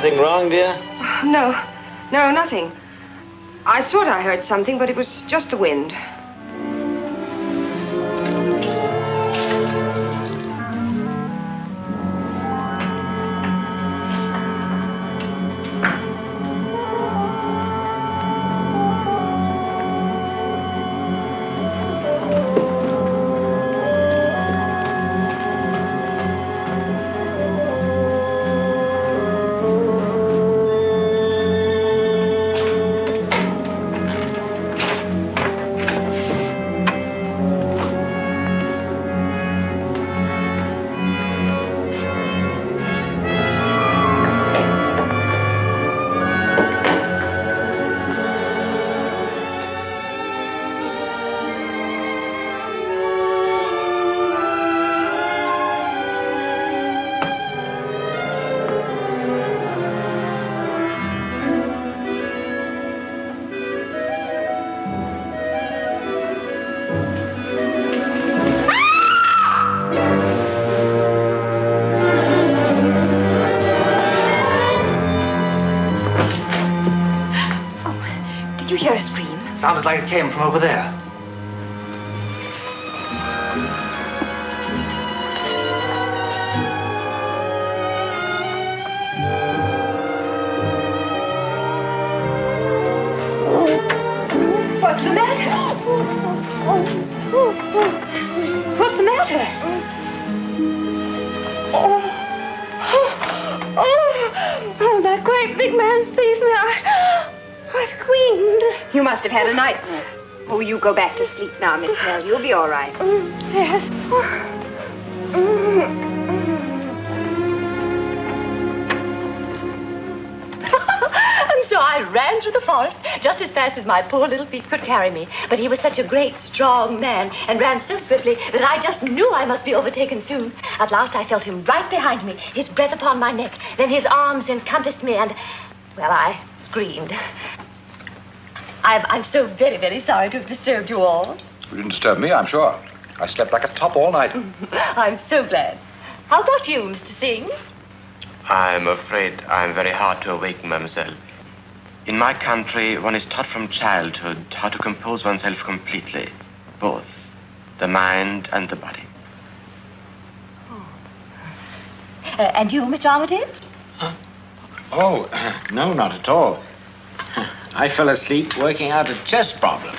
Anything wrong, dear? No, nothing. I thought I heard something, but it was just the wind. Sounded like it came from over there. What's the matter? What's the matter? Oh, that great big man seized me. I screamed. You must have had a nightmare. Oh, you go back to sleep now, Miss Nell. You'll be all right. Yes. And so I ran through the forest just as fast as my poor little feet could carry me. But he was such a great, strong man and ran so swiftly that I just knew I must be overtaken soon. At last I felt him right behind me, his breath upon my neck. Then his arms encompassed me and, well, I screamed. I'm so very, very sorry to have disturbed you all. You didn't disturb me, I'm sure. I slept like a top all night. I'm so glad. How about you, Mr. Singh? I'm afraid I'm very hard to awaken, mademoiselle. In my country, one is taught from childhood how to compose oneself completely, both the mind and the body. And you, Mr. Armitage? Oh, no, not at all. I fell asleep working out a chess problem.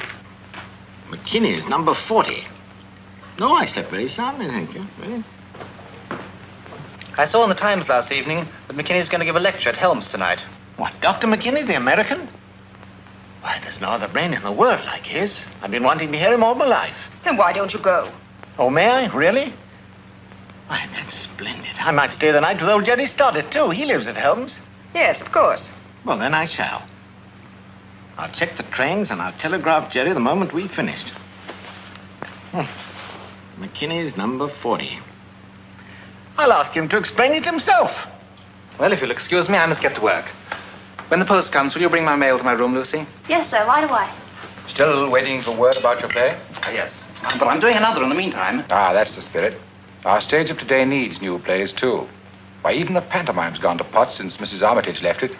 McKinney's number 40. No, I slept very soundly, thank you. Really? I saw in the Times last evening that McKinney's going to give a lecture at Helms tonight. What, Dr. McKinney, the American? Why, there's no other brain in the world like his. I've been wanting to hear him all my life. Then why don't you go? Oh, may I? Really? Why, that's splendid. I might stay the night with old Jerry Stoddard, too. He lives at Helms. Yes, of course. Well, then I shall. I'll check the trains and I'll telegraph Jerry the moment we've finished. McKinney's number 40. I'll ask him to explain it himself. Well, if you'll excuse me, I must get to work. When the post comes, will you bring my mail to my room, Lucy? Yes, sir. Right away. Still waiting for word about your play? Yes. But I'm doing another in the meantime. Ah, that's the spirit. Our stage of today needs new plays, too. Why, even the pantomime's gone to pot since Mrs. Armitage left it.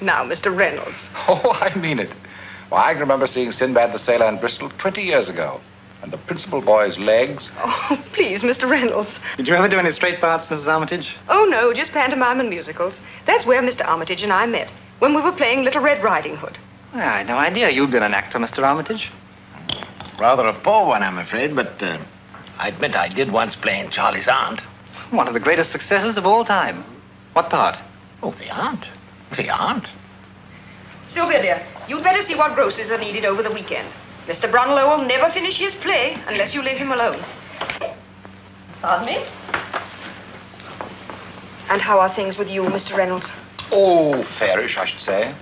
Now, Mr. Reynolds. Oh, I mean it. Why, I can remember seeing Sinbad the Sailor in Bristol 20 years ago. And the principal boy's legs. Oh, please, Mr. Reynolds. Did you ever do any straight parts, Mrs. Armitage? Oh, no, just pantomime and musicals. That's where Mr. Armitage and I met, when we were playing Little Red Riding Hood. Well, I had no idea you'd been an actor, Mr. Armitage. Rather a poor one, I'm afraid, but I admit I did once play in Charlie's Aunt. One of the greatest successes of all time. What part? Oh, the aunt. The aunt. Sylvia, dear, you'd better see what groceries are needed over the weekend. Mr. Brunlow will never finish his play unless you leave him alone. Pardon me? And how are things with you, Mr. Reynolds? Oh, fairish, I should say.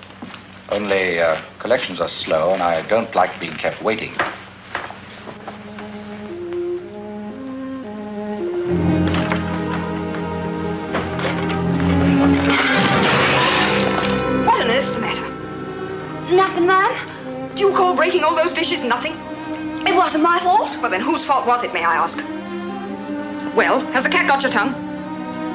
Only collections are slow, and I don't like being kept waiting. What on earth's the matter? Nothing, ma'am. Do you call breaking all those dishes nothing? It wasn't my fault. Well, then whose fault was it, may I ask? Well, has the cat got your tongue?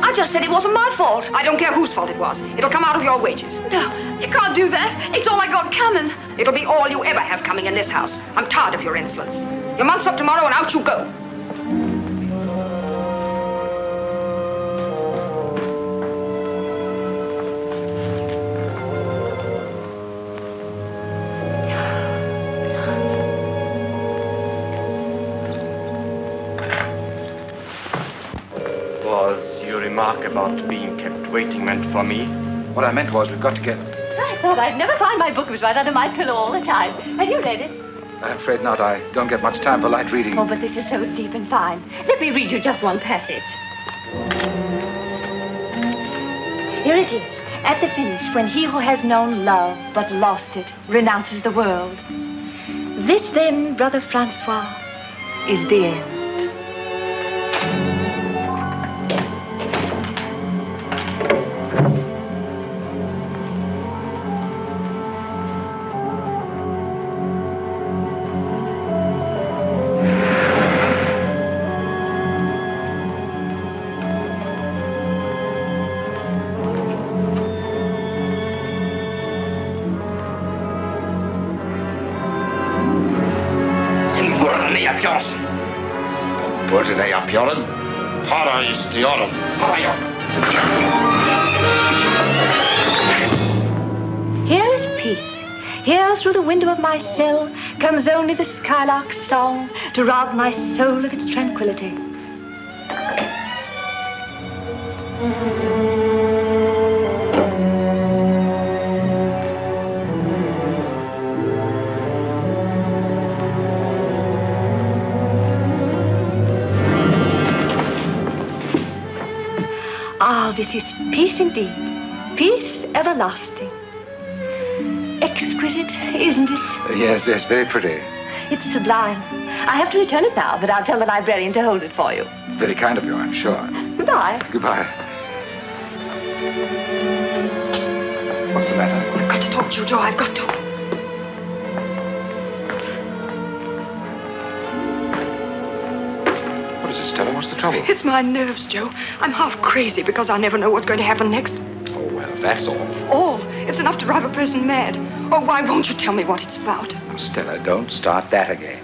I just said it wasn't my fault. I don't care whose fault it was. It'll come out of your wages. No, you can't do that. It's all I got coming. It'll be all you ever have coming in this house. I'm tired of your insolence. Your month's up tomorrow and out you go. Was your remark about being kept waiting meant for me? What I meant was we've got to get... I thought I'd never find my book. It was right under my pillow all the time. Have you read it? I'm afraid not. I don't get much time for light reading. Oh, but this is so deep and fine. Let me read you just one passage. Here it is, at the finish, when he who has known love but lost it renounces the world. This then, Brother Francois, is the end. Bwrdd apioren, para istioren, para. Here is peace. Here through the window of my cell comes only the skylark's song to rob my soul of its tranquility. Ah, this is peace indeed. Peace everlasting. Exquisite, isn't it? Yes, very pretty. It's sublime. I have to return it now, but I'll tell the librarian to hold it for you. Very kind of you, I'm sure. Goodbye. Goodbye. What's the matter? I've got to talk to you, Joe. I've got to. What is it, Stella? What's the trouble? It's my nerves, Joe. I'm half crazy because I never know what's going to happen next. Oh, well, that's all. All? It's enough to drive a person mad. Oh, why won't you tell me what it's about? Now, Stella, don't start that again.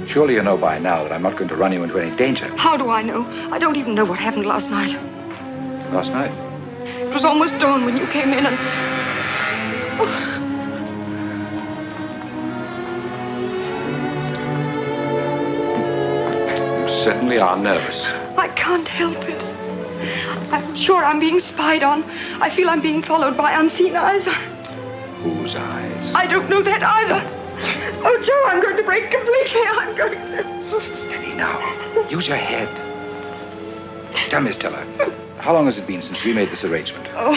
Surely you know by now that I'm not going to run you into any danger. How do I know? I don't even know what happened last night. Last night? It was almost dawn when you came in and... You certainly are nervous. I can't help it. I'm sure I'm being spied on. I feel I'm being followed by unseen eyes. Whose eyes? I don't know that either. Oh, Joe, I'm going to break completely. I'm going to... Steady now. Use your head. Tell me, Stella, how long has it been since we made this arrangement? Oh,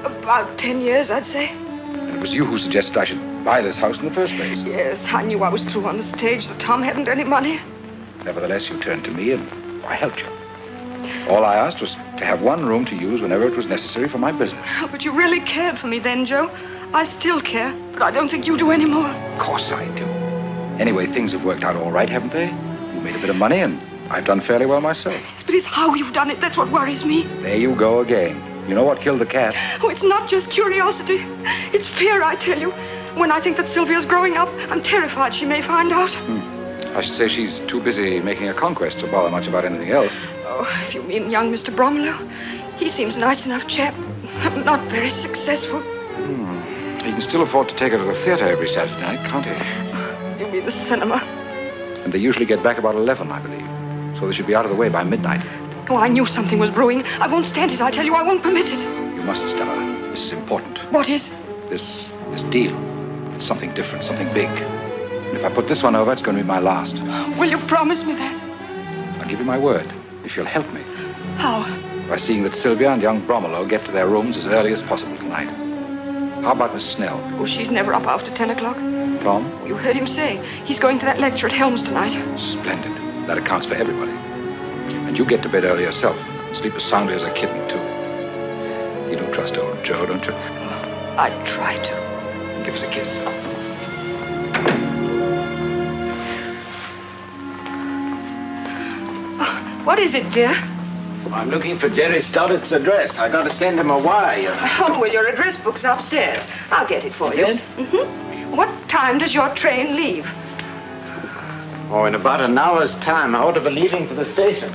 about 10 years, I'd say. And it was you who suggested I should buy this house in the first place. Yes, I knew I was through on the stage, that Tom hadn't any money. Nevertheless, you turned to me and I helped you. All I asked was to have one room to use whenever it was necessary for my business. Oh, but you really cared for me then, Joe. I still care, but I don't think you do anymore. Of course I do. Anyway, things have worked out all right, haven't they? You made a bit of money and I've done fairly well myself. Yes, but it's how you've done it that's what worries me. There you go again. You know what killed the cat? Oh, it's not just curiosity. It's fear, I tell you. When I think that Sylvia's growing up, I'm terrified she may find out. I should say she's too busy making a conquest to bother much about anything else. Oh, if you mean young Mr. Bromelow, he seems a nice enough chap. Not very successful. He can still afford to take her to the theater every Saturday night, can't he? You mean the cinema? And they usually get back about 11, I believe. So they should be out of the way by midnight. Oh, I knew something was brewing. I won't stand it, I tell you. I won't permit it. You must, Stella. This is important. What is? This deal. It's something different, something big. And if I put this one over, it's going to be my last. Will you promise me that? I'll give you my word, if you'll help me. How? By seeing that Sylvia and young Bromelow get to their rooms as early as possible tonight. How about Miss Snell? Oh, she's never up after 10 o'clock. Tom? You heard him say. He's going to that lecture at Helms tonight. Splendid. That accounts for everybody. And you get to bed early yourself. And sleep as soundly as a kitten, too. You don't trust old Joe, don't you? I try to. Give us a kiss. What is it, dear? I'm looking for Jerry Stoddart's address. I got to send him a wire, you know. Oh, well, your address book's upstairs. I'll get it for you. Mm-hmm. What time does your train leave? Oh, in about an hour's time. I ought to be leaving for the station.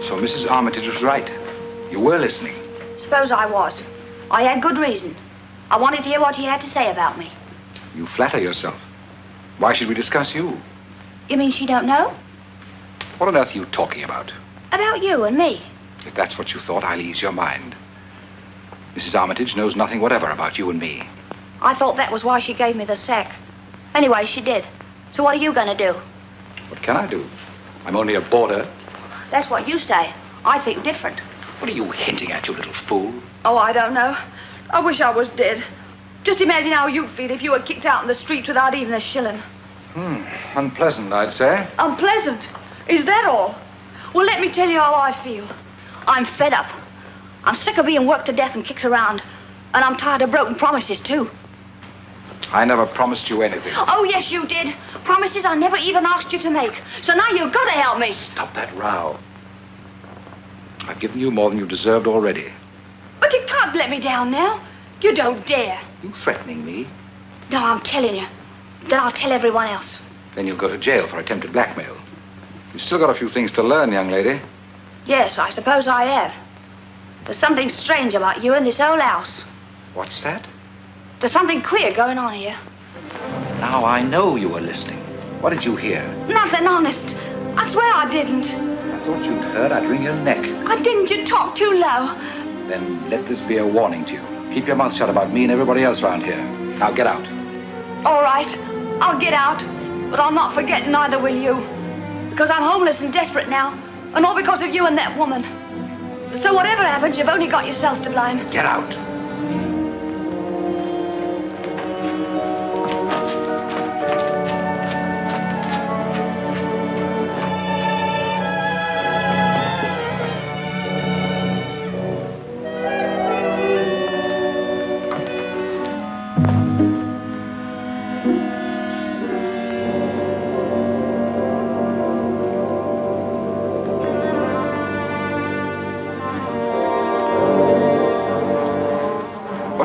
So Mrs. Armitage was right. You were listening. Suppose I was. I had good reason. I wanted to hear what he had to say about me. You flatter yourself. Why should we discuss you? You mean she don't know? What on earth are you talking about? About you and me. If that's what you thought, I'll ease your mind. Mrs. Armitage knows nothing whatever about you and me. I thought that was why she gave me the sack. Anyway, she did. So what are you going to do? What can I do? I'm only a boarder. That's what you say. I think different. What are you hinting at, you little fool? Oh, I don't know. I wish I was dead. Just imagine how you'd feel if you were kicked out in the street without even a shilling. Unpleasant, I'd say. Unpleasant? Is that all? Well, let me tell you how I feel. I'm fed up. I'm sick of being worked to death and kicked around. And I'm tired of broken promises, too. I never promised you anything. Oh, yes, you did. Promises I never even asked you to make. So now you've got to help me. Stop that row. I've given you more than you deserved already. But you can't let me down now. You don't dare. You threatening me? No, I'm telling you. Then I'll tell everyone else. Then you'll go to jail for attempted blackmail. You've still got a few things to learn, young lady. Yes, I suppose I have. There's something strange about you in this old house. What's that? There's something queer going on here. Now I know you were listening. What did you hear? Nothing, honest. I swear I didn't. I thought you'd heard I'd wring your neck. I didn't. You talk too low. Then let this be a warning to you. Keep your mouth shut about me and everybody else around here. Now get out. All right. I'll get out. But I'll not forget, neither will you. Because I'm homeless and desperate now. And all because of you and that woman. So whatever happens, you've only got yourselves to blame. Get out.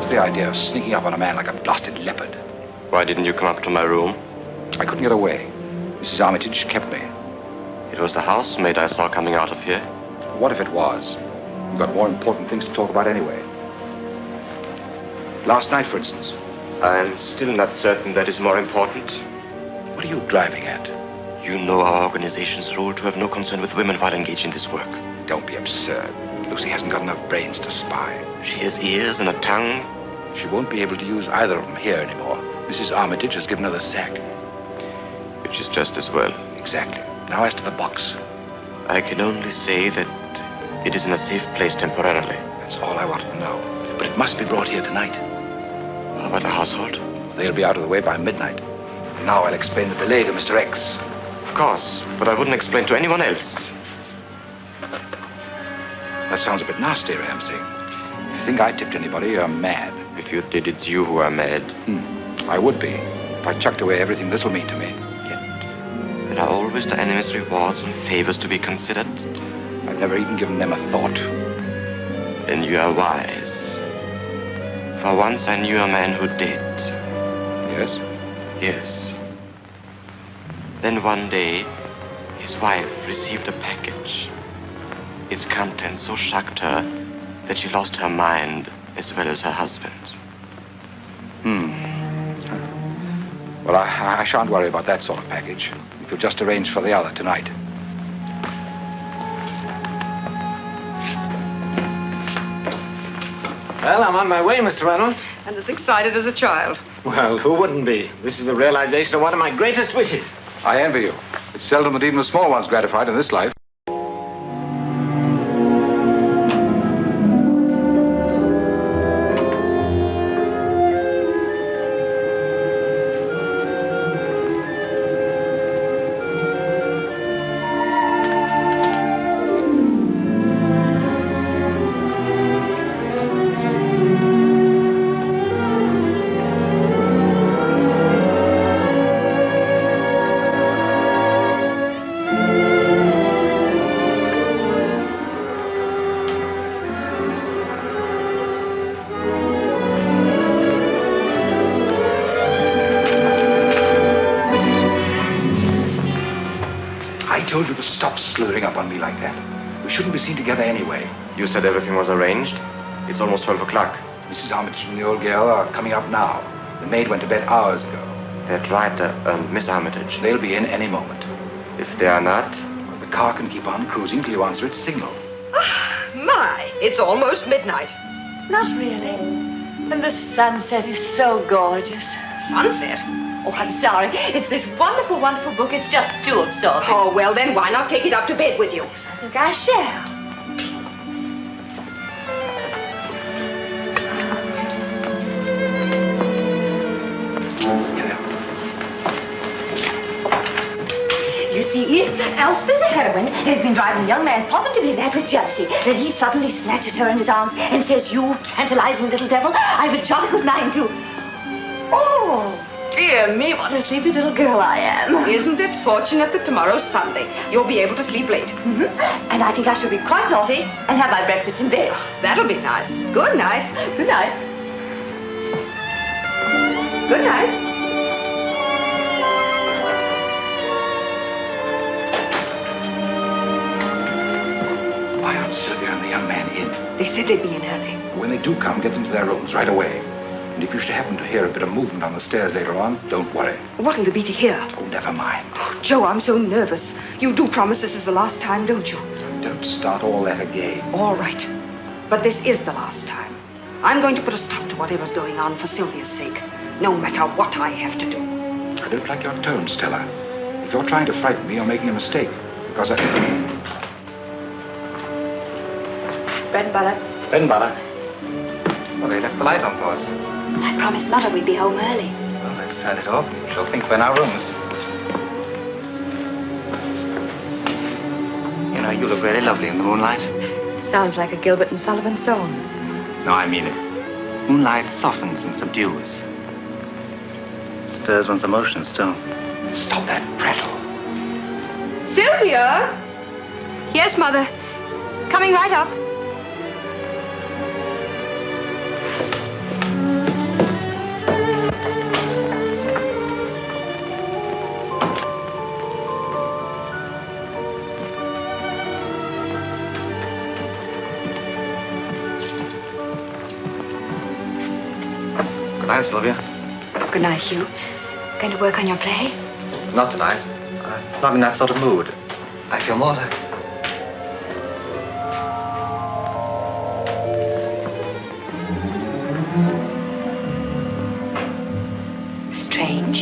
The idea of sneaking up on a man like a blasted leopard. Why didn't you come up to my room? I couldn't get away. Mrs. Armitage kept me. It was the housemaid I saw coming out of here. What if it was? We've got more important things to talk about anyway. Last night, for instance. I'm still not certain that is more important. What are you driving at? You know our organization's rule to have no concern with women while engaged in this work. Don't be absurd. Lucy hasn't got enough brains to spy. She has ears and a tongue. She won't be able to use either of them here anymore. Mrs. Armitage has given her the sack. Which is just as well. Exactly. Now as to the box. I can only say that it is in a safe place temporarily. That's all I wanted to know. But it must be brought here tonight. How about the household? They'll be out of the way by midnight. Now I'll explain the delay to Mr. X. Of course, but I wouldn't explain to anyone else. That sounds a bit nasty, Ramsey. If you think I tipped anybody, you're mad. If you did, it's you who are mad. I would be. If I chucked away everything this will mean to me. Yet, there are always the enemy's rewards and favors to be considered. I've never even given them a thought. Then you are wise. For once I knew a man who did. Yes? Yes. Then one day, his wife received a package. Its contents so shocked her that she lost her mind as well as her husband. Well, I shan't worry about that sort of package. If you'll just arrange for the other tonight. Well, I'm on my way, Mr. Reynolds. And as excited as a child. Well, who wouldn't be? This is the realization of one of my greatest wishes. I envy you. It's seldom that even the small one's gratified in this life. I told you to stop slurring up on me like that. We shouldn't be seen together anyway. You said everything was arranged. It's almost 12 o'clock. Mrs. Armitage and the old girl are coming up now. The maid went to bed hours ago. That right, Miss Armitage. They'll be in any moment. If they are not? Well, the car can keep on cruising till you answer its signal. My, it's almost midnight. Not really. And the sunset is so gorgeous. Sunset? Oh, I'm sorry. It's this wonderful, wonderful book. It's just too absorbing. Oh, well, then why not take it up to bed with you? I think I shall. You see, Elspeth, the heroine, has been driving a young man positively mad with jealousy. Then he suddenly snatches her in his arms and says, "You tantalizing little devil, I've a jolly good mind to..." Oh, dear me, what a sleepy little girl I am. Isn't it fortunate that tomorrow's Sunday? You'll be able to sleep late. And I think I shall be quite naughty and have my breakfast in bed. That'll be nice. Good night. Good night. Good night. Why aren't Sylvia and the young man in? They said they'd be in early. When they do come, get them to their rooms right away. And if you should happen to hear a bit of movement on the stairs later on, don't worry. What'll there be to hear? Oh, never mind. Oh, Joe, I'm so nervous. You do promise this is the last time, don't you? Don't start all that again. All right. But this is the last time. I'm going to put a stop to whatever's going on for Sylvia's sake, no matter what I have to do. I don't like your tone, Stella. If you're trying to frighten me, you're making a mistake. Because I... Bread and butter. Bread and butter. Well, they left the light on for us. I promised Mother we'd be home early. Well, let's turn it off. She'll think we're in our rooms. You know, you look really lovely in the moonlight. Sounds like a Gilbert and Sullivan song. No, I mean it. Moonlight softens and subdues. Stirs one's emotions, too. Stop that prattle. Sylvia? Yes, Mother. Coming right up. Good night, Sylvia. Good night, Hugh. Going to work on your play? Not tonight. I'm not in that sort of mood. I feel more like... Strange.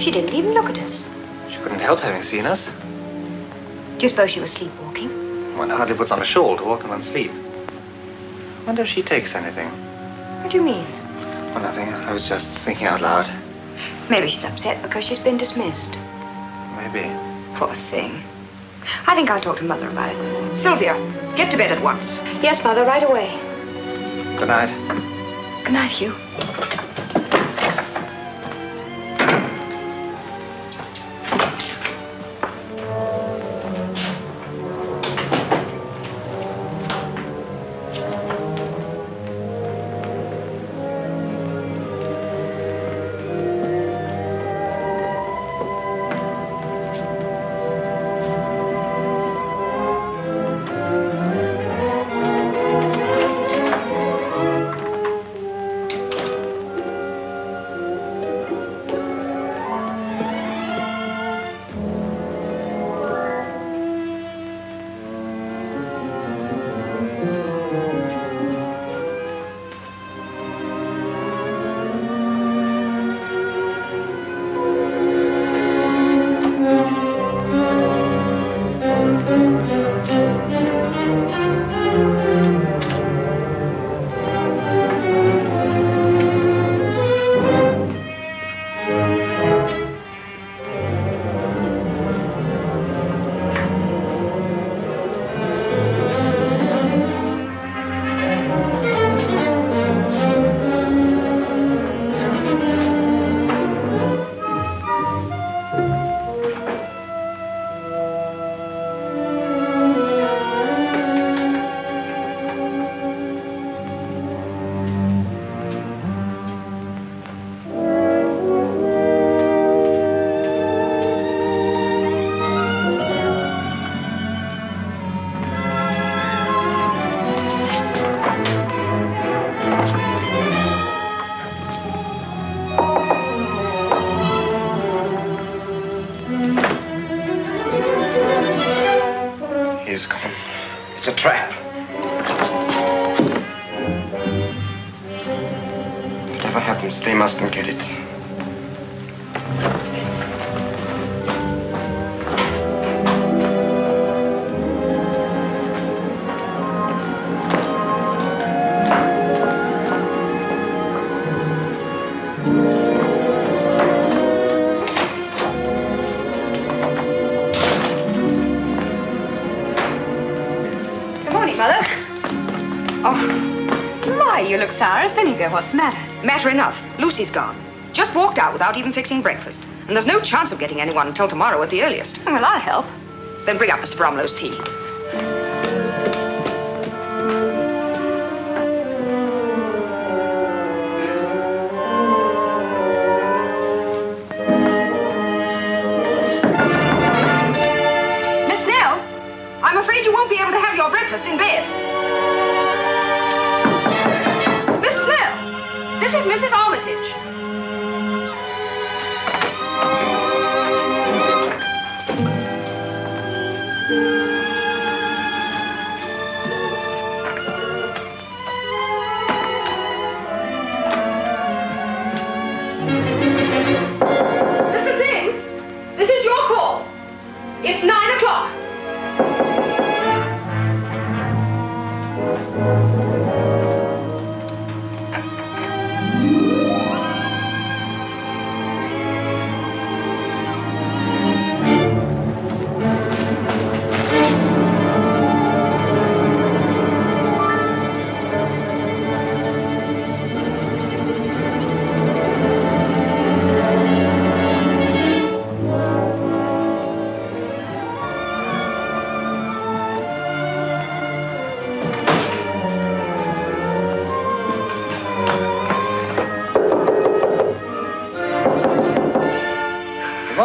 She didn't even look at us. She couldn't help having seen us. Do you suppose she was sleepwalking? One hardly puts on a shawl to walk in one's sleep. Wonder if she takes anything. What do you mean? Well, nothing. I was just thinking out loud. Maybe she's upset because she's been dismissed. Maybe. Poor thing. I think I'll talk to Mother about it. Sylvia, get to bed at once. Yes, Mother, right away. Good night. Good night, Hugh. He's gone. It's a trap. Whatever happens, they mustn't get it. You look sour as vinegar. What's the matter? Matter enough. Lucy's gone. Just walked out without even fixing breakfast. And there's no chance of getting anyone until tomorrow at the earliest. Well, I'll help. Then bring up Mr. Bromlow's tea. Miss Snell, I'm afraid you won't be able to have your breakfast in bed. This is Mrs. Armitage. Mr. Singh, this is your call. It's 9 o'clock.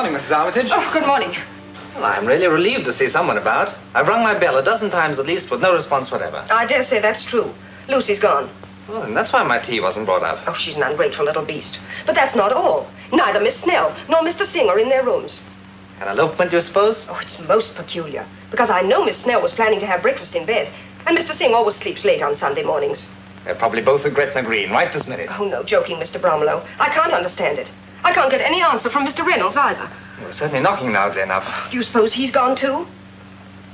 Mrs. Armitage. Oh, good morning. Well, I'm really relieved to see someone about. I've rung my bell a dozen times at least with no response whatever. I dare say that's true. Lucy's gone. Well, and that's why my tea wasn't brought up. Oh, she's an ungrateful little beast. But that's not all. Neither Miss Snell nor Mr. Singh are in their rooms. An elopement, you suppose? Oh, it's most peculiar. Because I know Miss Snell was planning to have breakfast in bed. And Mr. Singh always sleeps late on Sunday mornings. They're probably both at Gretna Green right this minute. Oh, no, joking, Mr. Bromlow. I can't understand it. I can't get any answer from Mr. Reynolds either. We're certainly knocking loudly enough. Do you suppose he's gone too?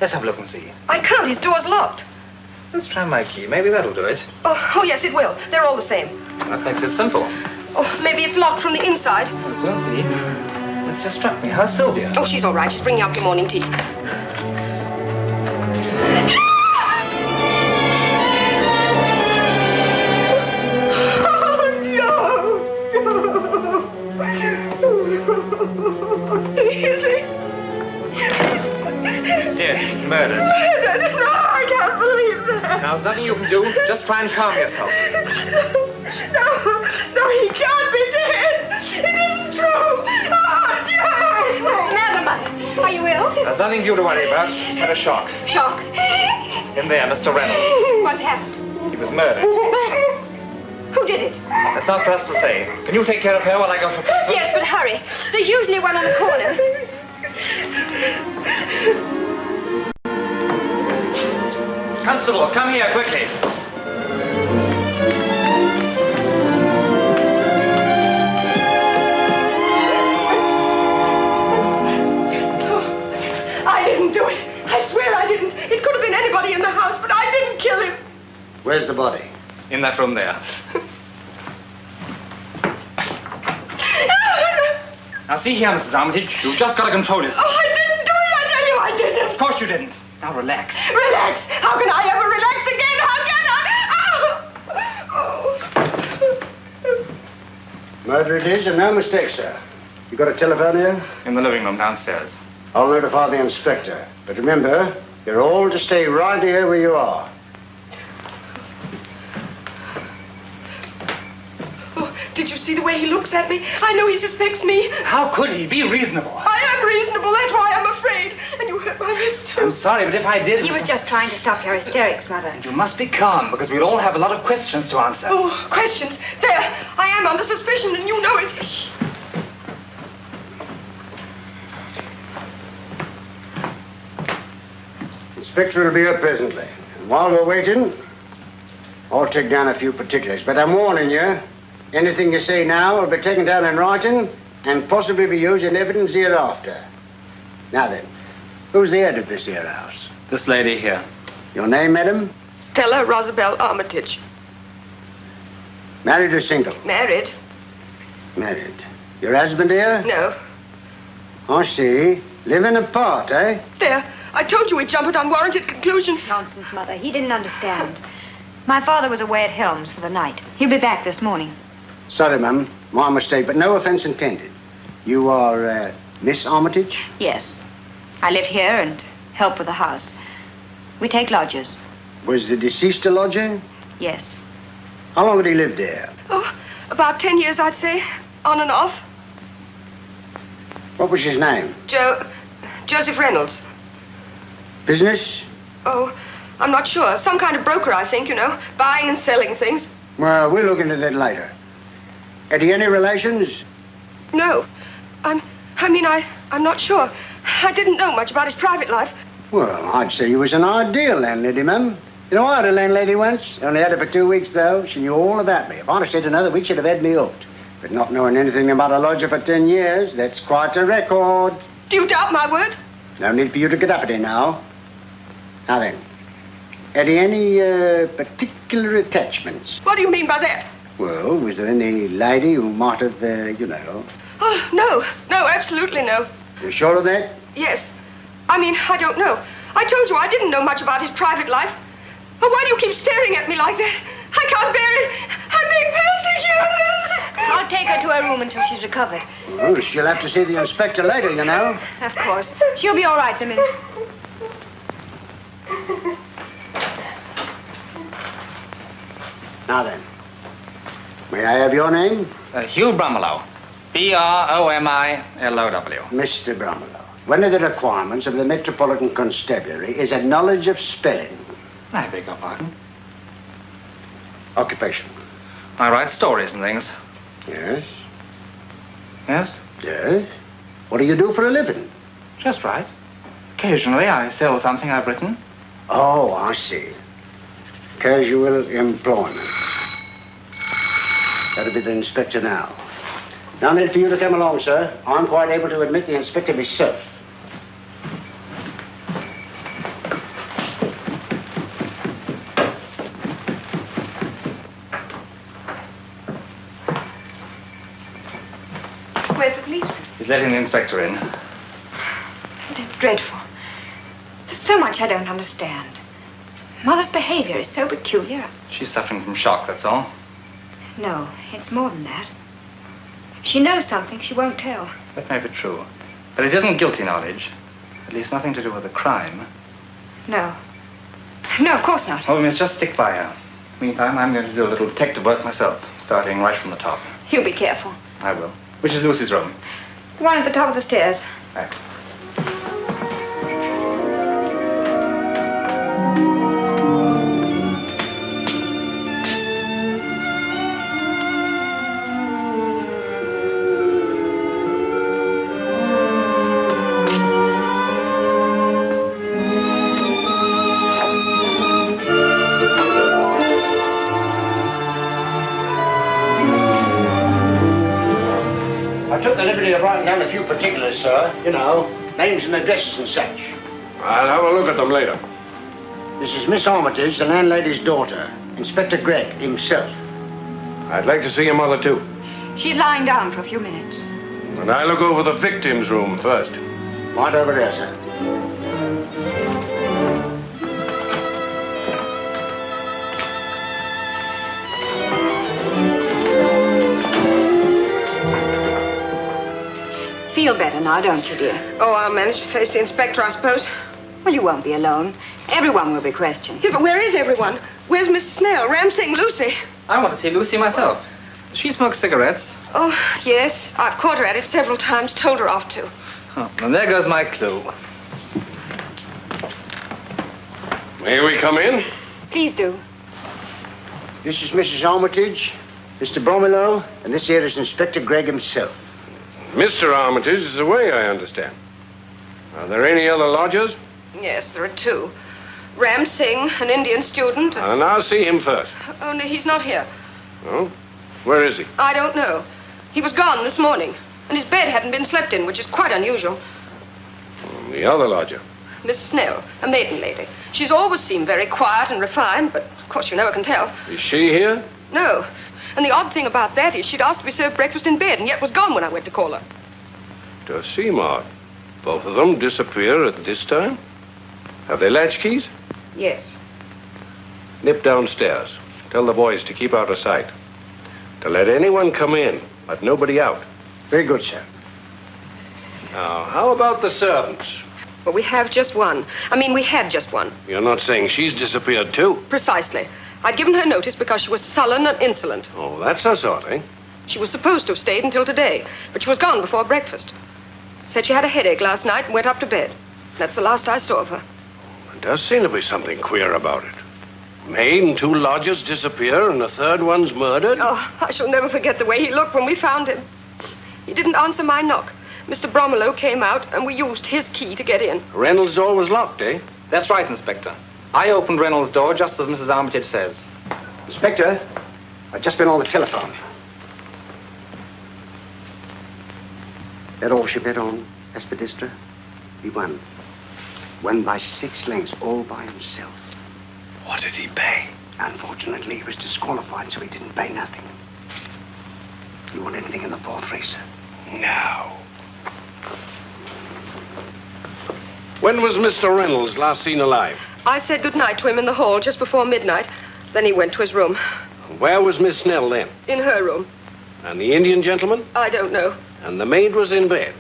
Let's have a look and see. I can't. His door's locked. Let's try my key. Maybe that'll do it. Oh, yes, it will. They're all the same. That makes it simple. Oh, maybe it's locked from the inside. Let's soon see. It's just struck me. How's Sylvia? Oh, she's all right. She's bringing up your morning tea. Dead. He's murdered. Murdered? No, I can't believe that. Now, there's nothing you can do. Just try and calm yourself. No, he can't be dead. It isn't true. Oh, Joe! Madam, are you ill? There's nothing for you to worry about. He's had a shock. Shock. In there, Mr. Reynolds. What's happened? He was murdered. Who did it? That's not for us to say. Can you take care of her while I go for breakfast? Yes, but hurry. There's usually one on the corner. Constable, come here quickly. I didn't do it. I swear I didn't. It could have been anybody in the house, but I didn't kill him. Where's the body? In that room there. Now, see here, Mrs. Armitage. You've just got to control yourself. Oh, I didn't do it. I tell you I didn't. Of course you didn't. Now, relax. Relax. How can I ever relax again? How can I? Oh. Murder it is, and no mistake, sir. You got a telephone here? In the living room downstairs. I'll notify the inspector. But remember, you're all to stay right here where you are. Did you see the way he looks at me? I know he suspects me. How could he? Be reasonable. I am reasonable. That's why I'm afraid. And you hurt my wrist, too. I'm sorry, but if I did... He was just trying to stop your hysterics, Mother. You must be calm, because we'll all have a lot of questions to answer. Oh, questions. There. I am under suspicion, and you know it. Shh. Inspector will be up presently. And while we're waiting, I'll take down a few particulars. But I'm warning you, anything you say now will be taken down in writing and possibly be used in evidence hereafter. Now then, who's the head of this here house? This lady here. Your name, madam? Stella Rosabelle Armitage. Married or single? Married? Married. Your husband here? No. I see. Living apart, eh? There. I told you we'd jump at unwarranted conclusions. Nonsense, Mother. He didn't understand. My father was away at Helms for the night. He'll be back this morning. Sorry, ma'am. My mistake, but no offense intended. You are, Miss Armitage? Yes. I live here and help with the house. We take lodgers. Was the deceased a lodger? Yes. How long had he lived there? Oh, about 10 years, I'd say. On and off. What was his name? Joseph Reynolds. Business? Oh, I'm not sure. Some kind of broker, I think, buying and selling things. Well, we'll look into that later. Had he any relations? No. I'm not sure. I didn't know much about his private life. Well, I'd say he was an ideal landlady, ma'am. I had a landlady once. Only had her for 2 weeks, though. She knew all about me. If I'd have stayed another week, she'd have had me hooked. But not knowing anything about a lodger for 10 years, that's quite a record. Do you doubt my word? No need for you to get uppity now. Now then, had he any particular attachments? What do you mean by that? Well, was there any lady who might have, Oh, no. No, absolutely no. You sure of that? Yes. I don't know. I told you I didn't know much about his private life. But why do you keep staring at me like that? I can't bear it. I'm being persecuted. I'll take her to her room until she's recovered. Well, she'll have to see the inspector later, Of course. She'll be all right in a minute. Now then, may I have your name? Hugh Bromelow. Bromilow. Mr. Bromelow, one of the requirements of the Metropolitan Constabulary is a knowledge of spelling. I beg your pardon? Occupation. I write stories and things. Yes? Yes? Yes? What do you do for a living? Just write. Occasionally I sell something I've written. Oh, I see. Casual employment. That'll be the inspector now. Now, I need for you to come along, sir. I'm quite able to admit the inspector myself. Where's the policeman? He's letting the inspector in. It's dreadful. There's so much I don't understand. Mother's behavior is so peculiar. She's suffering from shock, that's all. No, it's more than that. If she knows something, she won't tell. That may be true. But it isn't guilty knowledge. At least nothing to do with a crime. No. No, of course not. Oh, we must just stick by her. Meantime, I'm going to do a little detective work myself, starting right from the top. You be careful. I will. Which is Lucy's room? The one at the top of the stairs. Thanks. I took the liberty of writing down a few particulars, sir. Names and addresses and such. I'll have a look at them later. This is Miss Armitage, the landlady's daughter. Inspector Gregg himself. I'd like to see your mother, too. She's lying down for a few minutes. And I'll look over the victim's room first. Right over there, sir. Feel better now, don't you, dear? Oh, I'll manage to face the inspector, I suppose. Well, you won't be alone. Everyone will be questioned. Yeah, but where is everyone? Where's Miss Snell, Ramsing, Lucy? I want to see Lucy myself. She smokes cigarettes. Oh, yes. I've caught her at it several times, told her off to. Oh, and there goes my clue. May we come in? Please do. This is Mrs. Armitage, Mr. Bromelow, and this here is Inspector Gregg himself. Mr. Armitage is away, I understand. Are there any other lodgers? Yes, there are two. Ram Singh, an Indian student. And I'll see him first. Only he's not here. Oh? Where is he? I don't know. He was gone this morning, and his bed hadn't been slept in, which is quite unusual. The other lodger. Miss Snell, a maiden lady. She's always seemed very quiet and refined, but of course you never can tell. Is she here? No. And the odd thing about that is she'd asked to be served breakfast in bed, and yet was gone when I went to call her. Does seem odd. Both of them disappear at this time? Have they latchkeys? Yes. Nip downstairs. Tell the boys to keep out of sight. To let anyone come in, but nobody out. Very good, sir. Now, how about the servants? Well, we have just one. We had just one. You're not saying she's disappeared too? Precisely. I'd given her notice because she was sullen and insolent. Oh, that's her sort, eh? She was supposed to have stayed until today, but she was gone before breakfast. Said she had a headache last night and went up to bed. That's the last I saw of her. There does seem to be something queer about it. Maid and 2 lodgers disappear and the third one's murdered? Oh, I shall never forget the way he looked when we found him. He didn't answer my knock. Mr. Bromelow came out and we used his key to get in. Reynolds' door was locked, eh? That's right, Inspector. I opened Reynolds' door just as Mrs. Armitage says. Inspector, I've just been on the telephone. That all she bet on, Aspidistra? He won. Won by 6 lengths, all by himself. What did he pay? Unfortunately, he was disqualified, so he didn't pay nothing. You want anything in the 4th racer? No. When was Mr. Reynolds last seen alive? I said goodnight to him in the hall just before midnight. Then he went to his room. Where was Miss Snell then? In her room. And the Indian gentleman? I don't know. And the maid was in bed?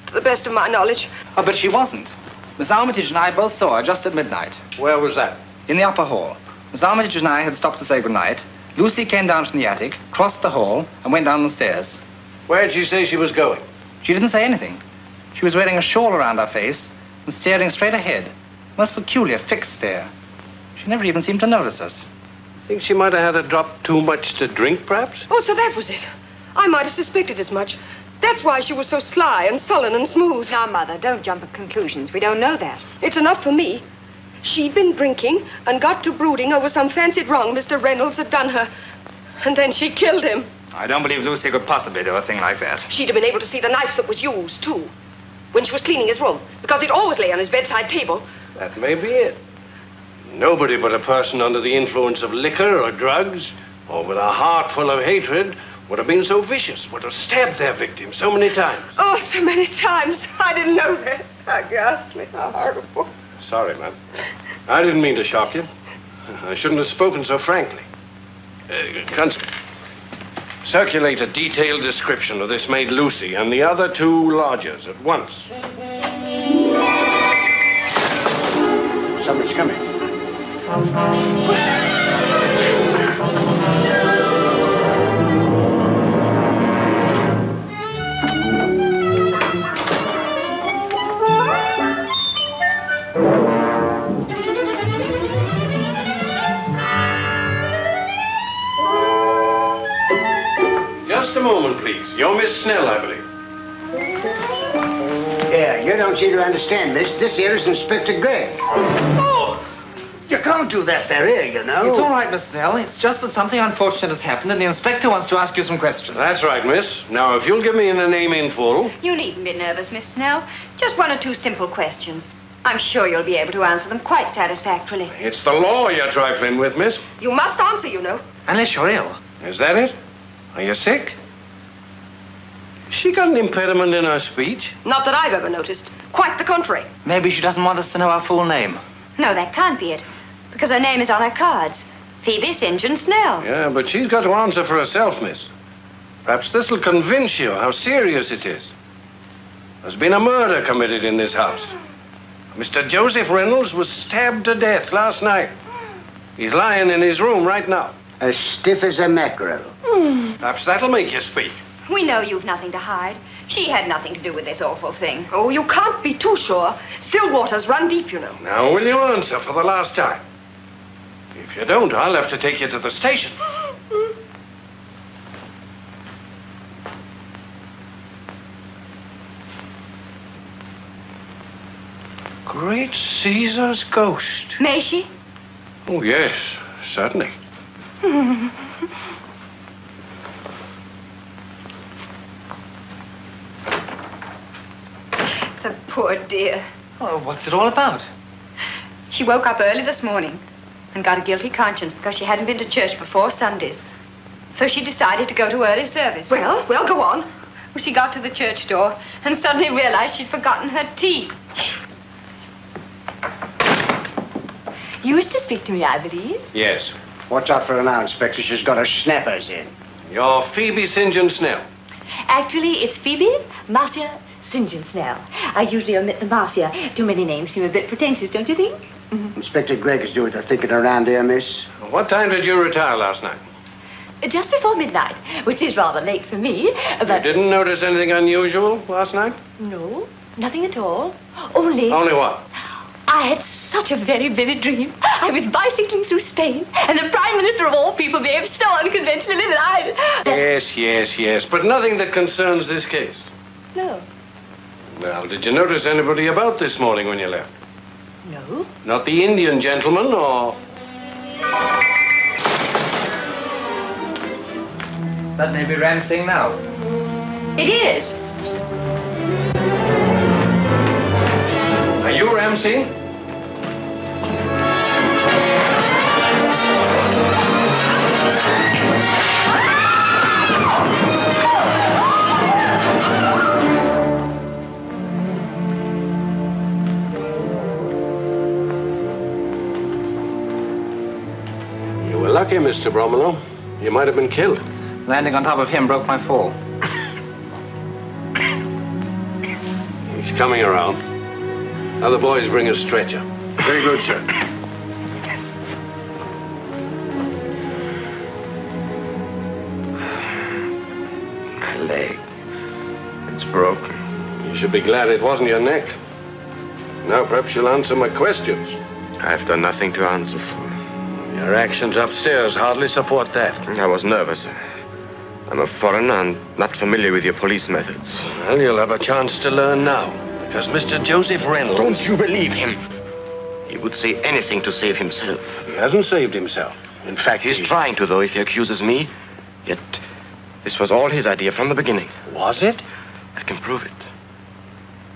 To the best of my knowledge. Oh, but she wasn't. Miss Armitage and I both saw her just at midnight. Where was that? In the upper hall. Miss Armitage and I had stopped to say goodnight. Lucy came down from the attic, crossed the hall, and went down the stairs. Where'd she say she was going? She didn't say anything. She was wearing a shawl around her face and staring straight ahead. Most peculiar, fixed stare. She never even seemed to notice us. Think she might have had a drop too much to drink, perhaps? Oh, so that was it. I might have suspected as much. That's why she was so sly and sullen and smooth. Now, Mother, don't jump at conclusions. We don't know that. It's enough for me. She'd been drinking and got to brooding over some fancied wrong Mr. Reynolds had done her. And then she killed him. I don't believe Lucy could possibly do a thing like that. She'd have been able to see the knife that was used, too, when she was cleaning his room, because it always lay on his bedside table. That may be it. Nobody but a person under the influence of liquor or drugs, or with a heart full of hatred, would have been so vicious, would have stabbed their victim so many times. Oh, so many times. I didn't know that. How ghastly, how horrible. Sorry, ma'am. I didn't mean to shock you. I shouldn't have spoken so frankly. Constable, circulate a detailed description of this maid Lucy and the other 2 lodgers at once. Somebody's coming. Just a moment, please. You're Miss Snell, I believe. Yeah, you don't seem to understand, miss. This here is Inspector Gregg. Oh! You can't do that there, you know. It's all right, Miss Snell. It's just that something unfortunate has happened, and the inspector wants to ask you some questions. That's right, miss. Now, if you'll give me the name in full. You needn't be nervous, Miss Snell. Just 1 or 2 simple questions. I'm sure you'll be able to answer them quite satisfactorily. It's the law you're trifling with, miss. You must answer, you know. Unless you're ill. Is that it? Are you sick? She got an impediment in her speech? Not that I've ever noticed. Quite the contrary. Maybe she doesn't want us to know her full name. No, that can't be it, because her name is on her cards. Phoebe St. John Snell. Yeah, but she's got to answer for herself, miss. Perhaps this'll convince you how serious it is. There's been a murder committed in this house. Mr. Joseph Reynolds was stabbed to death last night. He's lying in his room right now. As stiff as a mackerel. Perhaps that'll make you speak. We know you've nothing to hide. She had nothing to do with this awful thing. Oh, you can't be too sure. Still waters run deep, you know. Now, will you answer for the last time? If you don't, I'll have to take you to the station. Great Caesar's ghost. May she? Oh, yes, certainly. The poor dear. Oh, what's it all about? She woke up early this morning and got a guilty conscience because she hadn't been to church for 4 Sundays. So she decided to go to early service. Well, go on. Well, she got to the church door and suddenly realized she'd forgotten her tea. You wish to speak to me, I believe. Yes. Watch out for her now, Inspector. She's got her snappers in. You're Phoebe St. John Snell. Actually, it's Phoebe Marcia St. John Snell. I usually omit the Marcia. Too many names seem a bit pretentious, don't you think? Inspector Gregg is doing the thinking around here, miss. What time did you retire last night? Just before midnight, which is rather late for me, but... You didn't notice anything unusual last night? No, nothing at all. Only... Only what? I had such a very vivid dream. I was bicycling through Spain, and the Prime Minister of all people behaved so unconventionally that Yes, but nothing that concerns this case. No. Well, did you notice anybody about this morning when you left? No. Not the Indian gentleman, or... That may be Ramsing now. It is. Are you Ramsey? You were lucky, Mr. Bromelo. You might have been killed. Landing on top of him broke my fall. He's coming around. Other boys bring a stretcher. Very good, sir. My leg. It's broken. You should be glad it wasn't your neck. Now perhaps you'll answer my questions. I've done nothing to answer for. Your actions upstairs hardly support that. I was nervous. I'm a foreigner and not familiar with your police methods. Well, you'll have a chance to learn now. Because Mr. Joseph Reynolds... Don't you believe him? He would say anything to save himself. He hasn't saved himself. In fact, he's trying to, though, if he accuses me. Yet, this was all his idea from the beginning. Was it? I can prove it.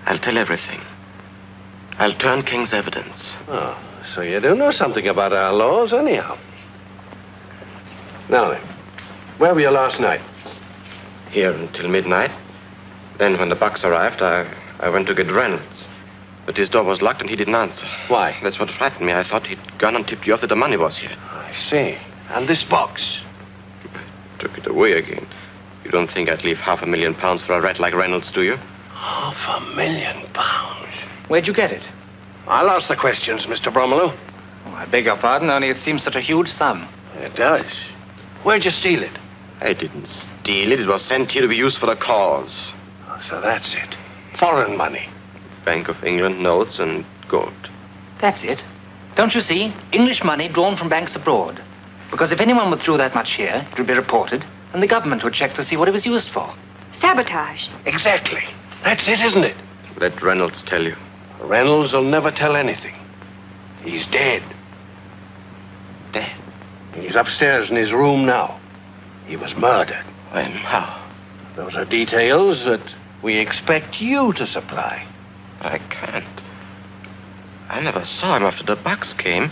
I'll tell everything. I'll turn King's evidence. Oh, so you do know something about our laws, anyhow. Now then, where were you last night? Here until midnight. Then, when the bucks arrived, I went to get Reynolds. But his door was locked and he didn't answer. Why? That's what frightened me. I thought he'd gone and tipped you off that the money was here. I see. And this box? I took it away again. You don't think I'd leave £500,000 for a rat like Reynolds, do you? £500,000? Where'd you get it? I'll ask the questions, Mr. Bromelo. Oh, I beg your pardon, only it seems such a huge sum. It does. Where'd you steal it? I didn't steal it. It was sent here to be used for the cause. Oh, so that's it. Foreign money. Bank of England notes and gold. That's it. Don't you see? English money drawn from banks abroad. Because if anyone withdrew that much here, it would be reported, and the government would check to see what it was used for. Sabotage. Exactly. That's it, isn't it? Let Reynolds tell you. Reynolds will never tell anything. He's dead. Dead? He's upstairs in his room now. He was murdered. When? How? Those are details that we expect you to supply. I can't. I never saw him after the bucks came.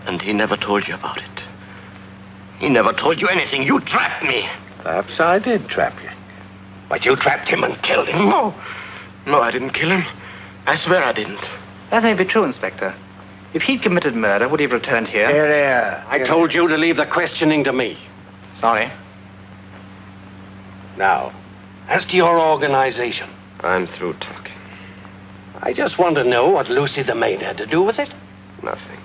And he never told you about it. He never told you anything. You trapped me. Perhaps I did trap you. But you trapped him and killed him. No. No, I didn't kill him. I swear I didn't. That may be true, Inspector. If he'd committed murder, would he have returned here? Here. I told you to leave the questioning to me. Sorry. Now, as to your organization. I'm through talking. I just want to know what Lucy the maid had to do with it. Nothing.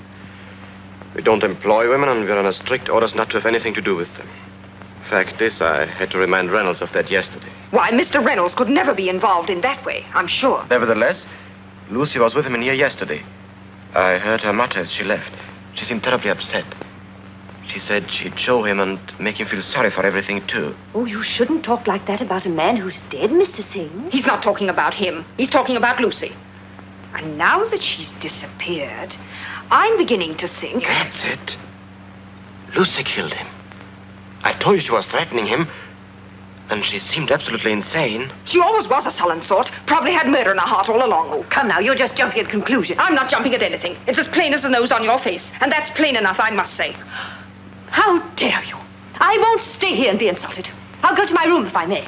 We don't employ women, and we're under strict orders not to have anything to do with them. Fact is, I had to remind Reynolds of that yesterday. Why, Mr. Reynolds could never be involved in that way, I'm sure. Nevertheless, Lucy was with him in here yesterday. I heard her mutter as she left. She seemed terribly upset. She said she'd show him and make him feel sorry for everything, too. Oh, you shouldn't talk like that about a man who's dead, Mr. Singh. He's not talking about him. He's talking about Lucy. And now that she's disappeared, I'm beginning to think... That's it. Lucy killed him. I told you she was threatening him, and she seemed absolutely insane. She always was a sullen sort. Probably had murder in her heart all along. Oh, come now, you're just jumping at conclusions. I'm not jumping at anything. It's as plain as the nose on your face. And that's plain enough, I must say. How dare you? I won't stay here and be insulted. I'll go to my room if I may.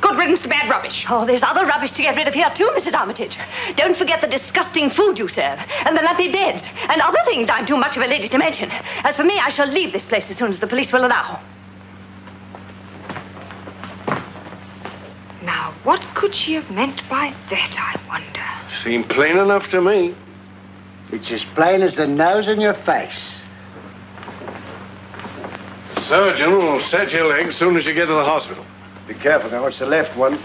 Good riddance to bad rubbish. Oh, there's other rubbish to get rid of here, too, Mrs. Armitage. Don't forget the disgusting food you serve, and the lumpy beds, and other things I'm too much of a lady to mention. As for me, I shall leave this place as soon as the police will allow. Now, what could she have meant by that, I wonder? Seemed plain enough to me. It's as plain as the nose on your face. Surgeon will set your leg as soon as you get to the hospital. Be careful now, it's the left one.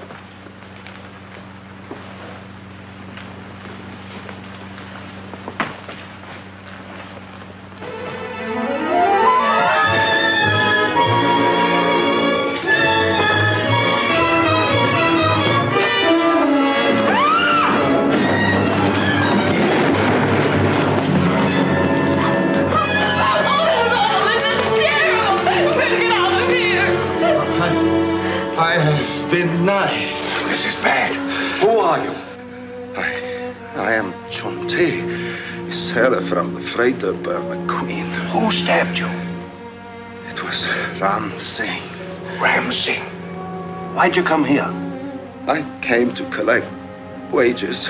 From the Frieda Queen. Who stabbed you? It was Ram Singh. Ram Singh? Why'd you come here? I came to collect wages.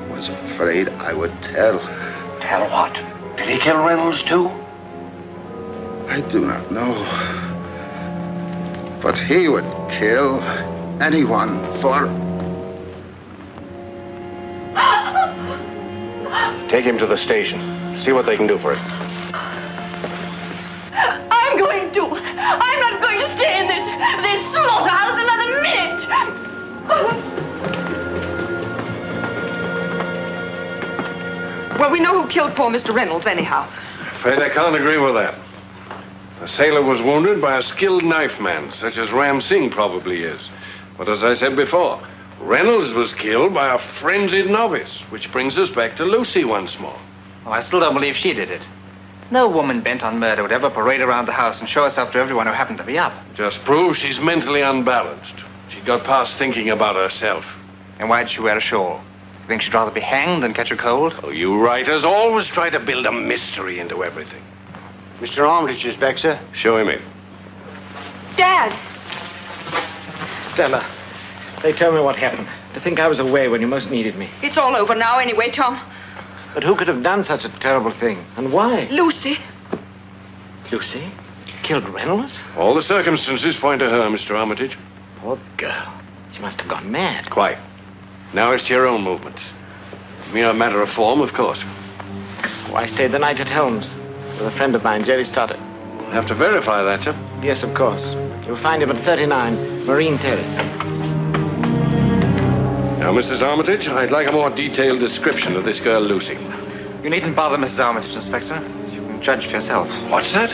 Was afraid I would tell. Tell what? Did he kill Reynolds too? I do not know. But he would kill anyone for... Take him to the station. See what they can do for him. I'm going to. I'm not going to stay in this slaughterhouse another minute. Well, we know who killed poor Mr. Reynolds, anyhow. Afraid I can't agree with that. The sailor was wounded by a skilled knife man, such as Ram Singh probably is. But as I said before, Reynolds was killed by a frenzied novice, which brings us back to Lucy once more. Oh, I still don't believe she did it. No woman bent on murder would ever parade around the house and show herself to everyone who happened to be up. Just proves she's mentally unbalanced. She got past thinking about herself. And why'd she wear a shawl? You think she'd rather be hanged than catch a cold? Oh, you writers always try to build a mystery into everything. Mr. Armitage is back, sir. Show him in. Dad! Stella, they told me what happened. They think I was away when you most needed me. It's all over now anyway, Tom. But who could have done such a terrible thing? And why? Lucy. Lucy? Killed Reynolds? All the circumstances point to her, Mr. Armitage. Poor girl. She must have gone mad. Quite. Now it's to your own movements. Mere matter of form, of course. Oh, I stayed the night at Holmes with a friend of mine, Jerry Stoddard. We'll have to verify that, sir. Yes, of course. You'll find him at 39 Marine Terrace. Now, Mrs. Armitage, I'd like a more detailed description of this girl, Lucy. You needn't bother Mrs. Armitage, Inspector. You can judge for yourself. What's that?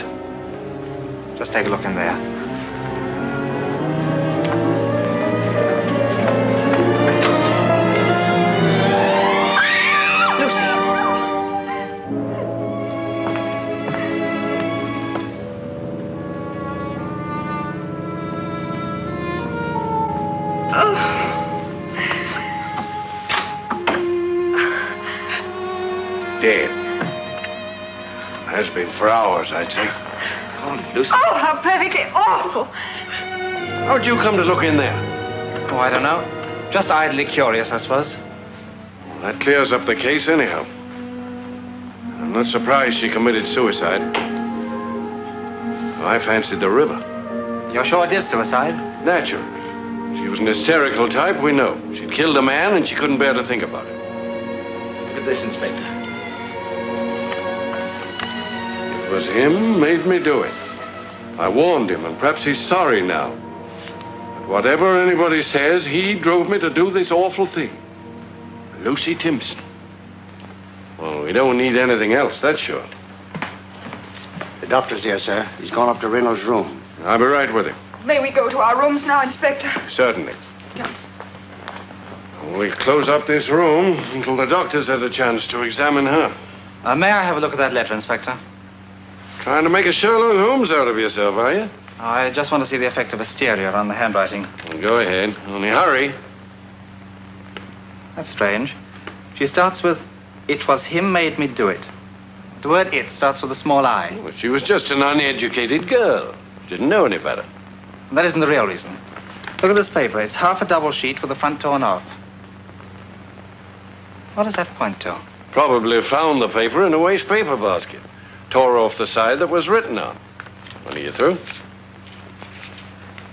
Just take a look in there. Dead. Has been for hours, I'd say. Oh, Lucy. Oh, how perfectly awful. How'd you come to look in there? Oh, I don't know. Just idly curious, I suppose. Well, that clears up the case anyhow. I'm not surprised she committed suicide. I fancied the river. You're sure it is suicide? Naturally. She was an hysterical type, we know. She'd killed a man and she couldn't bear to think about it. Look at this, Inspector. It was him made me do it. I warned him, and perhaps he's sorry now. But whatever anybody says, he drove me to do this awful thing. Lucy Timpson. Well, we don't need anything else, that's sure. The doctor's here, sir. He's gone up to Reynolds' room. I'll be right with him. May we go to our rooms now, Inspector? Certainly. We close up this room until the doctor's had a chance to examine her. May I have a look at that letter, Inspector? Trying to make a Sherlock Holmes out of yourself, are you? I just want to see the effect of hysteria on the handwriting. Well, go ahead. Only hurry. That's strange. She starts with, "It was him made me do it." The word "it" starts with a small I. Well, she was just an uneducated girl. Didn't know any better. That isn't the real reason. Look at this paper. It's half a double sheet with the front torn off. What does that point to? Probably found the paper in a waste paper basket. Tore off the side that was written on. When are you through?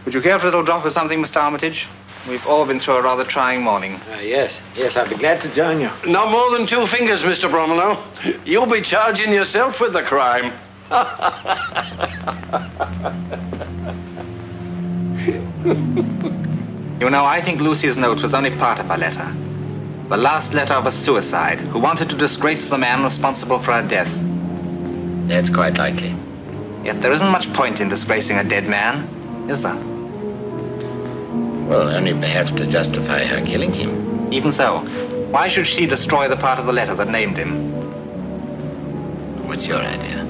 Would you care for a little drop of something, Mr. Armitage? We've all been through a rather trying morning. Yes, I'd be glad to join you. Not more than 2 fingers, Mr. Bromwell. You'll be charging yourself with the crime. You know, I think Lucy's note was only part of her letter. The last letter of a suicide who wanted to disgrace the man responsible for her death. That's quite likely. Yet there isn't much point in disgracing a dead man, is there? Well, only perhaps to justify her killing him. Even so, why should she destroy the part of the letter that named him? What's your idea?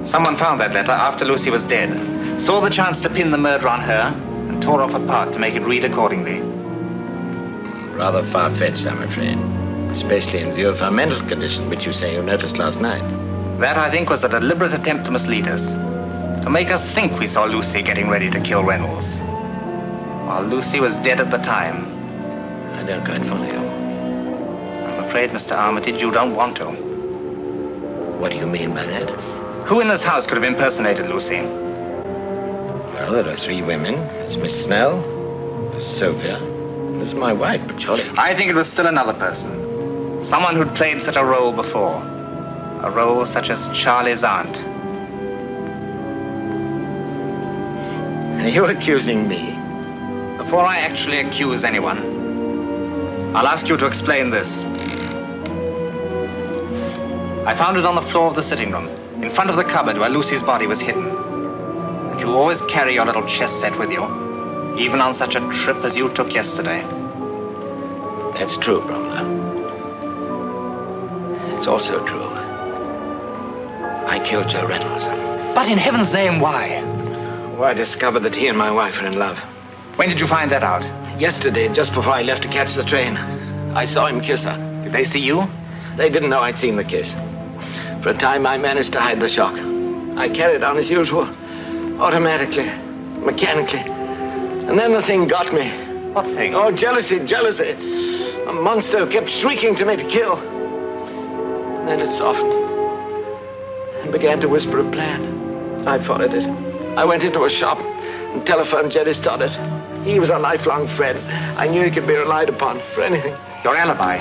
Someone found that letter after Lucy was dead, saw the chance to pin the murder on her, and tore off a part to make it read accordingly. Rather far-fetched, I'm afraid. Especially in view of her mental condition, which you say you noticed last night. That, I think, was a deliberate attempt to mislead us. To make us think we saw Lucy getting ready to kill Reynolds. While Lucy was dead at the time. I don't quite follow you. I'm afraid, Mr. Armitage, you don't want to. What do you mean by that? Who in this house could have impersonated Lucy? Well, there are 3 women. There's Miss Snell, there's Sylvia, there's my wife, but surely... I think it was still another person. Someone who'd played such a role before. A role such as Charlie's aunt. Are you accusing me? Before I actually accuse anyone, I'll ask you to explain this. I found it on the floor of the sitting room, in front of the cupboard where Lucy's body was hidden. And you always carry your little chess set with you, even on such a trip as you took yesterday. That's true, Bromwell. It's also true. I killed Joe Reynolds. But in heaven's name, why? Well, I discovered that he and my wife are in love. When did you find that out? Yesterday, just before I left to catch the train. I saw him kiss her. Did they see you? They didn't know I'd seen the kiss. For a time, I managed to hide the shock. I carried on as usual, automatically, mechanically. And then the thing got me. What thing? Oh, jealousy, jealousy. A monster who kept shrieking to me to kill. And then it softened and began to whisper a plan. I followed it. I went into a shop and telephoned Jerry Stoddart. He was a lifelong friend. I knew he could be relied upon for anything. Your alibi?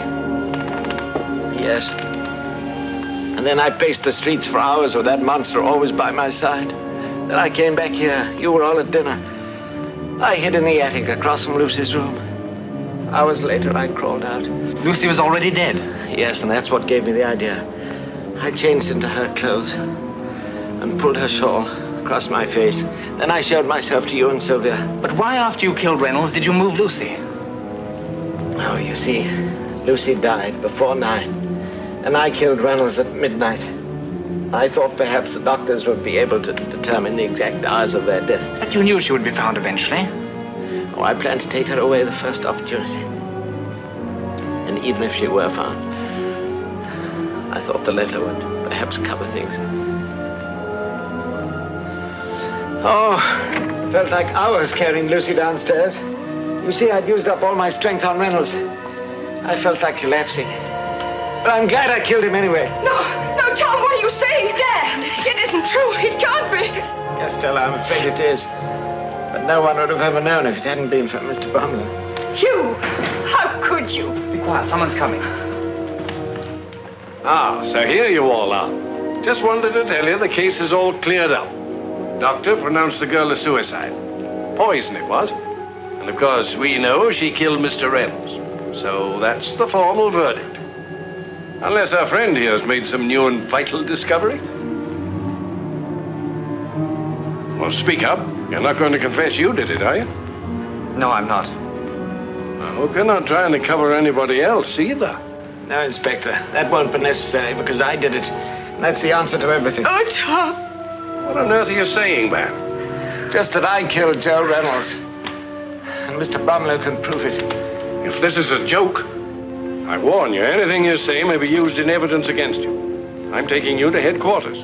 Yes. And then I paced the streets for hours with that monster always by my side. Then I came back here. You were all at dinner. I hid in the attic across from Lucy's room. Hours later, I crawled out. Lucy was already dead? Yes, and that's what gave me the idea. I changed into her clothes and pulled her shawl across my face. Then I showed myself to you and Sylvia. But why, after you killed Reynolds, did you move Lucy? Oh, you see, Lucy died before 9, and I killed Reynolds at midnight. I thought perhaps the doctors would be able to determine the exact hours of their death. But you knew she would be found eventually. Oh, I planned to take her away the first opportunity. And even if she were found, I thought the letter would perhaps cover things. Oh, it felt like hours carrying Lucy downstairs. You see, I'd used up all my strength on Reynolds. I felt like collapsing. But I'm glad I killed him anyway. No, Tom, what are you saying? Dad, it isn't true. It can't be. Yes, Stella, I'm afraid it is. But no one would have ever known if it hadn't been for Mr. Bromwell. You? How could you? Be quiet, someone's coming. Ah, so here you all are. Just wanted to tell you the case is all cleared up. Doctor pronounced the girl a suicide. Poison it was. And of course, we know she killed Mr. Reynolds. So that's the formal verdict. Unless our friend here has made some new and vital discovery. Well, speak up. You're not going to confess you did it, are you? No, I'm not. I hope you're not trying to cover anybody else either. No, Inspector. That won't be necessary because I did it. That's the answer to everything. Oh, Tom. What on earth are you saying, man? Just that I killed Joe Reynolds. And Mr. Bromlow can prove it. If this is a joke, I warn you, anything you say may be used in evidence against you. I'm taking you to headquarters.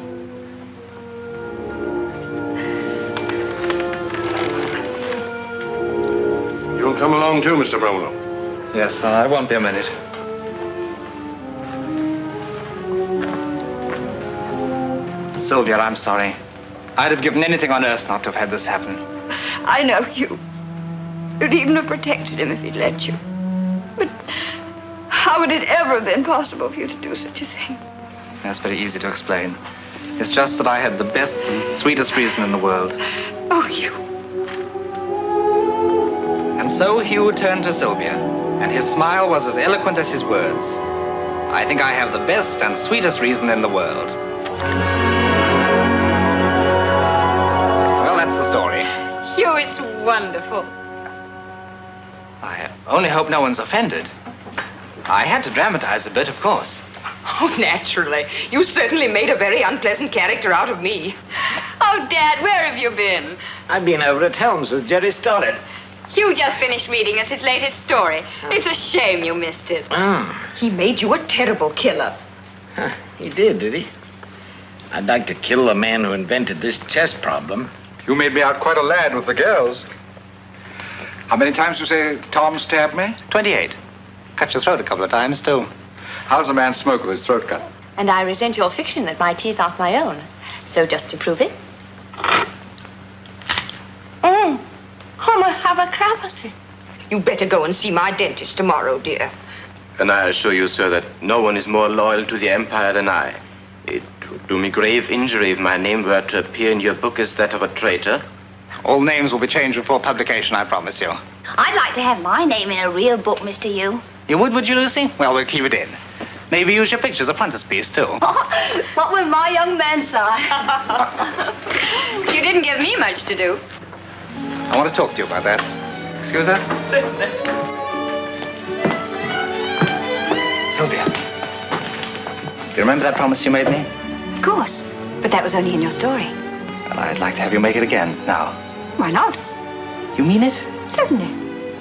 You'll come along too, Mr. Bromlow. Yes, I won't be a minute. Sylvia, I'm sorry. I'd have given anything on earth not to have had this happen. I know you. You'd even have protected him if he'd let you. But how would it ever have been possible for you to do such a thing? That's very easy to explain. It's just that I had the best and sweetest reason in the world. Oh, Hugh. And so Hugh turned to Sylvia, and his smile was as eloquent as his words. I think I have the best and sweetest reason in the world. Well, that's the story. Hugh, it's wonderful. I only hope no one's offended. I had to dramatize a bit, of course. Oh, naturally. You certainly made a very unpleasant character out of me. Oh, Dad, where have you been? I've been over at Helms with Jerry Stoddard. Hugh just finished reading us his latest story. It's a shame you missed it. He made you a terrible killer. He did he? I'd like to kill the man who invented this chess problem. You made me out quite a lad with the girls. How many times you say Tom stabbed me? 28. Cut your throat a couple of times, too. How's a man smoke with his throat cut? And I resent your fiction that my teeth aren't my own. So just to prove it. Homer, have a cavity. You better go and see my dentist tomorrow, dear. And I assure you, sir, that no one is more loyal to the Empire than I. It would do me grave injury if my name were to appear in your book as that of a traitor. All names will be changed before publication, I promise you. I'd like to have my name in a real book, Mr. Yu. You would you, Lucy? Well, we'll keep it in. Maybe use your picture as a frontispiece, too. What will my young man say? You didn't give me much to do. I want to talk to you about that. Excuse us? Sylvia. Do you remember that promise you made me? Of course. But that was only in your story. Well, I'd like to have you make it again, now. Why not? You mean it? Certainly.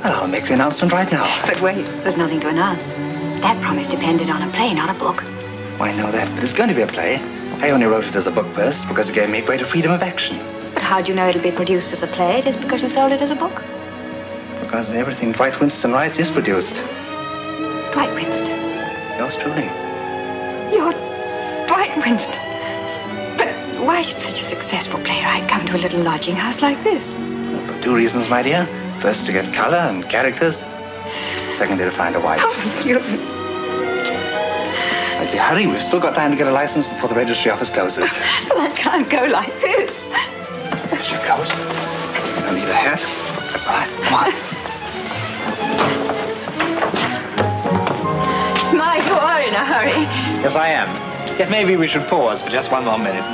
Well, I'll make the announcement right now. But wait, there's nothing to announce. That promise depended on a play, not a book. Well, I know that, but it's going to be a play. I only wrote it as a book first because it gave me greater freedom of action. But how'd you know it'll be produced as a play just because you sold it as a book? Because everything Dwight Winston writes is produced. Dwight Winston? Yours truly. You're Dwight Winston? But why should such a successful playwright come to a little lodging house like this? Well, for 2 reasons, my dear. First, to get color and characters. Secondly, to find a wife. Oh, you... But hurry, we've still got time to get a license before the registry office closes. But I can't go like this. Here's your coat. You don't need a hat. That's all right. Come on. My, you are in a hurry. Yes, I am. Yet maybe we should pause for just 1 more minute.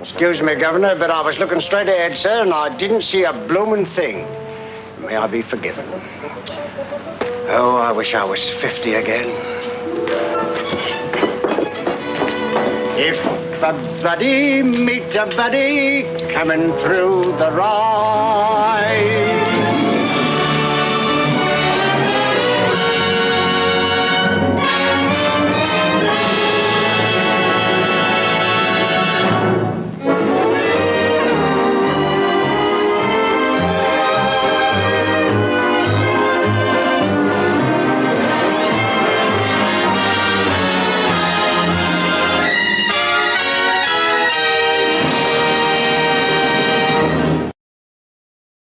Excuse me, Governor, but I was looking straight ahead, sir, and I didn't see a blooming thing. May I be forgiven. Oh, I wish I was 50 again. If a buddy meets a buddy coming through the ride,